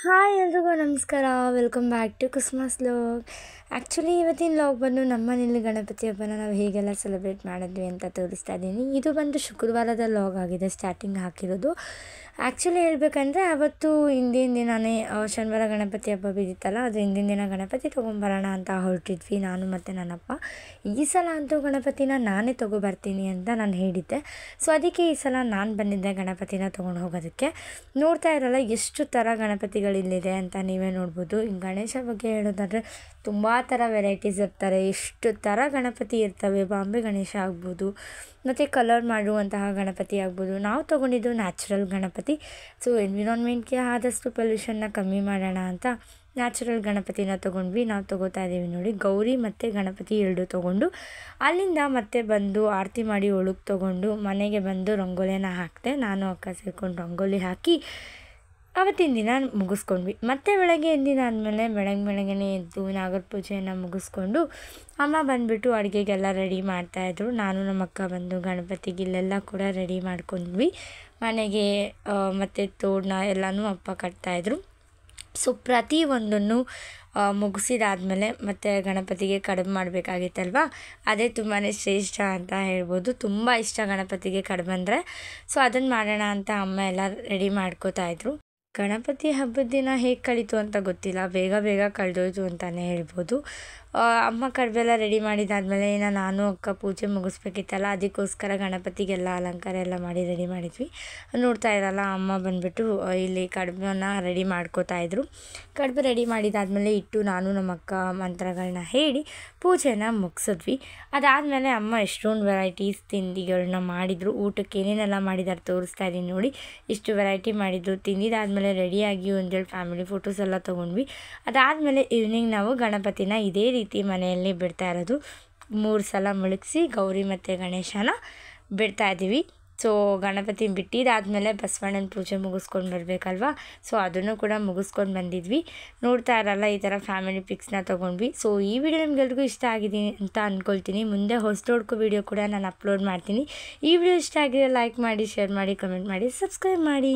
Hi ಎಲ್ರಿಗೂ ನಮಸ್ಕಾರ. Welcome back to Christmas vlog. Actually ಇವತ್ತಿನ ವ್ಲಾಗ್ ಬಂದು ನಮ್ಮ ಮನೇಲಿ ಗಣಪತಿ ಹಬ್ಬನ ನಾವು ಹೇಗೆಲ್ಲ ಸೆಲೆಬ್ರೇಟ್ ಮಾಡಿದ್ವಿ ಅಂತ ತೋರಿಸ್ತಾ ಇದ್ದೀನಿ. ಇದು ಬಂದು ಶುಕ್ರವಾರದ ವ್ಲಾಗ್ ಆಗಿದೆ, ಸ್ಟಾರ್ಟಿಂಗ್ ಹಾಕಿರೋದು. ಆ್ಯಕ್ಚುಲಿ ಹೇಳ್ಬೇಕಂದ್ರೆ ಅವತ್ತು ಹಿಂದಿನ ದಿನವೇ ಶನಿವಾರ ಗಣಪತಿ ಹಬ್ಬ ಬಿದ್ದಿತ್ತಲ್ಲ, ಅದು ಹಿಂದಿನ ದಿನ ಗಣಪತಿ ತೊಗೊಂಬರೋಣ ಅಂತ ಹೊರಟಿದ್ವಿ ನಾನು ಮತ್ತು ನನ್ನಪ್ಪ. ಈ ಸಲ ಅಂತೂ ಗಣಪತಿನ ನಾನೇ ತೊಗೊಬರ್ತೀನಿ ಅಂತ ನಾನು ಹೇಳಿದ್ದೆ. ಸೊ ಅದಕ್ಕೆ ಈ ಸಲ ನಾನು ಬಂದಿದ್ದೆ ಗಣಪತಿನ ತೊಗೊಂಡು ಹೋಗೋದಕ್ಕೆ. ನೋಡ್ತಾ ಇರಲ್ಲ ಎಷ್ಟು ಥರ ಗಣಪತಿಗಳಿಲ್ಲಿದೆ ಅಂತ ನೀವೇ ನೋಡ್ಬೋದು. ಈ ಗಣೇಶ ಬಗ್ಗೆ ಹೇಳೋದಾದರೆ ತುಂಬ ಥರ ವೆರೈಟೀಸ್ ಇರ್ತಾರೆ, ಎಷ್ಟು ಥರ ಗಣಪತಿ ಇರ್ತವೆ. ಬಾಂಬೆ ಗಣೇಶ ಆಗ್ಬೋದು, ಮತ್ತು ಕಲರ್ ಮಾಡುವಂತಹ ಗಣಪತಿ ಆಗ್ಬೋದು. ನಾವು ತೊಗೊಂಡಿದ್ದು ನ್ಯಾಚುರಲ್ ಗಣಪತಿ. ಸೊ ಎನ್ವಿರಾನ್ಮೆಂಟ್ಗೆ ಆದಷ್ಟು ಪೊಲ್ಯೂಷನ್ನ ಕಮ್ಮಿ ಮಾಡೋಣ ಅಂತ ನ್ಯಾಚುರಲ್ ಗಣಪತಿನ ತೊಗೊಂಡ್ವಿ. ನಾವು ತೊಗೋತಾ ಇದ್ದೀವಿ ನೋಡಿ, ಗೌರಿ ಮತ್ತು ಗಣಪತಿ ಎರಡು ತೊಗೊಂಡು ಅಲ್ಲಿಂದ ಮತ್ತೆ ಬಂದು ಆರತಿ ಮಾಡಿ ಒಳಗೆ ತೊಗೊಂಡು ಮನೆಗೆ ಬಂದು ರಂಗೋಲಿನ ಹಾಕಿದೆ. ನಾನು ಅಕ್ಕ ಸೇರ್ಕೊಂಡು ರಂಗೋಲಿ ಹಾಕಿ ಅವತ್ತಿನ ದಿನ ಮುಗಿಸ್ಕೊಂಡ್ವಿ. ಮತ್ತು ಬೆಳಗ್ಗೆ ಎದ್ದಿನ ಆದಮೇಲೆ ಬೆಳಗ್ಗೆನೇ ಎದ್ದು ನಾಗರ ಪೂಜೆಯನ್ನು ಮುಗಿಸ್ಕೊಂಡು ಅಮ್ಮ ಬಂದುಬಿಟ್ಟು ಅಡುಗೆಗೆಲ್ಲ ರೆಡಿ ಮಾಡ್ತಾಯಿದ್ರು. ನಾನು ನಮ್ಮ ಅಕ್ಕ ಬಂದು ಗಣಪತಿಗೆ ಇಲ್ಲೆಲ್ಲ ಕೂಡ ರೆಡಿ ಮಾಡ್ಕೊಂಡ್ವಿ. ಮನೆಗೆ ಮತ್ತು ತೋರಣ ಎಲ್ಲನೂ ಅಪ್ಪ ಕಟ್ತಾಯಿದ್ರು. ಸೊ ಪ್ರತಿಯೊಂದನ್ನು ಮುಗಿಸಿದಾದ್ಮೇಲೆ ಮತ್ತು ಗಣಪತಿಗೆ ಕಡುಬು ಮಾಡಬೇಕಾಗಿತ್ತಲ್ವ, ಅದೇ ತುಂಬಾ ಶ್ರೇಷ್ಠ ಅಂತ ಹೇಳ್ಬೋದು. ತುಂಬ ಇಷ್ಟ ಗಣಪತಿಗೆ ಕಡುಬು ಅಂದರೆ. ಸೊ ಅದನ್ನು ಮಾಡೋಣ ಅಂತ ಅಮ್ಮ ಎಲ್ಲ ರೆಡಿ ಮಾಡ್ಕೋತಾಯಿದ್ರು. ಗಣಪತಿ ಹಬ್ಬದ ದಿನ ಹೇಗೆ ಕಳೀತು ಅಂತ ಗೊತ್ತಿಲ್ಲ, ಬೇಗ ಕಳೆದೋಯ್ತು ಅಂತಲೇ ಹೇಳ್ಬೋದು. ಅಮ್ಮ ಕಡುಬೆಲ್ಲ ರೆಡಿ ಮಾಡಿದಾದ್ಮೇಲೆ ಇನ್ನು ನಾನು ಅಕ್ಕ ಪೂಜೆ ಮುಗಿಸ್ಬೇಕಿತ್ತಲ್ಲ, ಅದಕ್ಕೋಸ್ಕರ ಗಣಪತಿಗೆಲ್ಲ ಅಲಂಕಾರ ಎಲ್ಲ ಮಾಡಿ ರೆಡಿ ಮಾಡಿದ್ವಿ. ನೋಡ್ತಾ ಇರಲ್ಲ ಅಮ್ಮ ಬಂದುಬಿಟ್ಟು ಇಲ್ಲಿ ಕಡುಬನ್ನು ರೆಡಿ ಮಾಡ್ಕೋತಾಯಿದ್ರು. ಕಡುಬು ರೆಡಿ ಮಾಡಿದಾದ್ಮೇಲೆ ಇಟ್ಟು ನಾನು ನಮ್ಮ ಅಕ್ಕ ಮಂತ್ರಗಳನ್ನ ಹೇಳಿ ಪೂಜೆನ ಮುಗಿಸಿದ್ವಿ. ಅದಾದಮೇಲೆ ಅಮ್ಮ ಎಷ್ಟೊಂದು ವೆರೈಟೀಸ್ ತಿಂಡಿಗಳನ್ನ ಮಾಡಿದರು. ಊಟಕ್ಕೆ ಏನೇನೆಲ್ಲ ಮಾಡಿದ್ದಾರೆ ತೋರಿಸ್ತಾ ಇದ್ದೀನಿ ನೋಡಿ. ಇಷ್ಟು ವೆರೈಟಿ ಮಾಡಿದ್ರು. ತಿಂದಿದ್ದಾದಮೇಲೆ ರೆಡಿಯಾಗಿ ಒಂದೆರಡು ಫ್ಯಾಮಿಲಿ ಫೋಟೋಸ್ ಎಲ್ಲ ತೊಗೊಂಡ್ವಿ. ಅದಾದಮೇಲೆ ಈವ್ನಿಂಗ್ ನಾವು ಗಣಪತಿನ ಇದೇ ರೀತಿ ಮನೆಯಲ್ಲಿ ಬಿಡ್ತಾ ಇರೋದು. 3 ಸಲ ಮುಳುಗಿಸಿ ಗೌರಿ ಮತ್ತು ಗಣೇಶನ ಬಿಡ್ತಾ ಇದ್ದೀವಿ. ಸೊ ಗಣಪತಿ ಬಿಟ್ಟಿದ್ದಾದಮೇಲೆ ಬಸವಣ್ಣನ ಪೂಜೆ ಮುಗಿಸ್ಕೊಂಡು ಬರಬೇಕಲ್ವ, ಸೊ ಅದನ್ನು ಕೂಡ ಮುಗಿಸ್ಕೊಂಡು ಬಂದಿದ್ವಿ. ನೋಡ್ತಾ ಇರಲ್ಲ ಈ ಥರ ಫ್ಯಾಮಿಲಿ ಪಿಕ್ಸ್ನ ತೊಗೊಂಡ್ವಿ. ಸೊ ಈ ವಿಡಿಯೋ ನಿಮ್ಗೆಲ್ರಿಗೂ ಇಷ್ಟ ಆಗಿದೆ ಅಂತ ಅಂದ್ಕೊಳ್ತೀನಿ. ಮುಂದೆ ಹೊಸದೊಡ್ಕೋ ವಿಡಿಯೋ ಕೂಡ ನಾನು ಅಪ್ಲೋಡ್ ಮಾಡ್ತೀನಿ. ಈ ವಿಡಿಯೋ ಇಷ್ಟ ಆಗಿದೆ ಲೈಕ್ ಮಾಡಿ, ಶೇರ್ ಮಾಡಿ, ಕಮೆಂಟ್ ಮಾಡಿ, ಸಬ್ಸ್ಕ್ರೈಬ್ ಮಾಡಿ.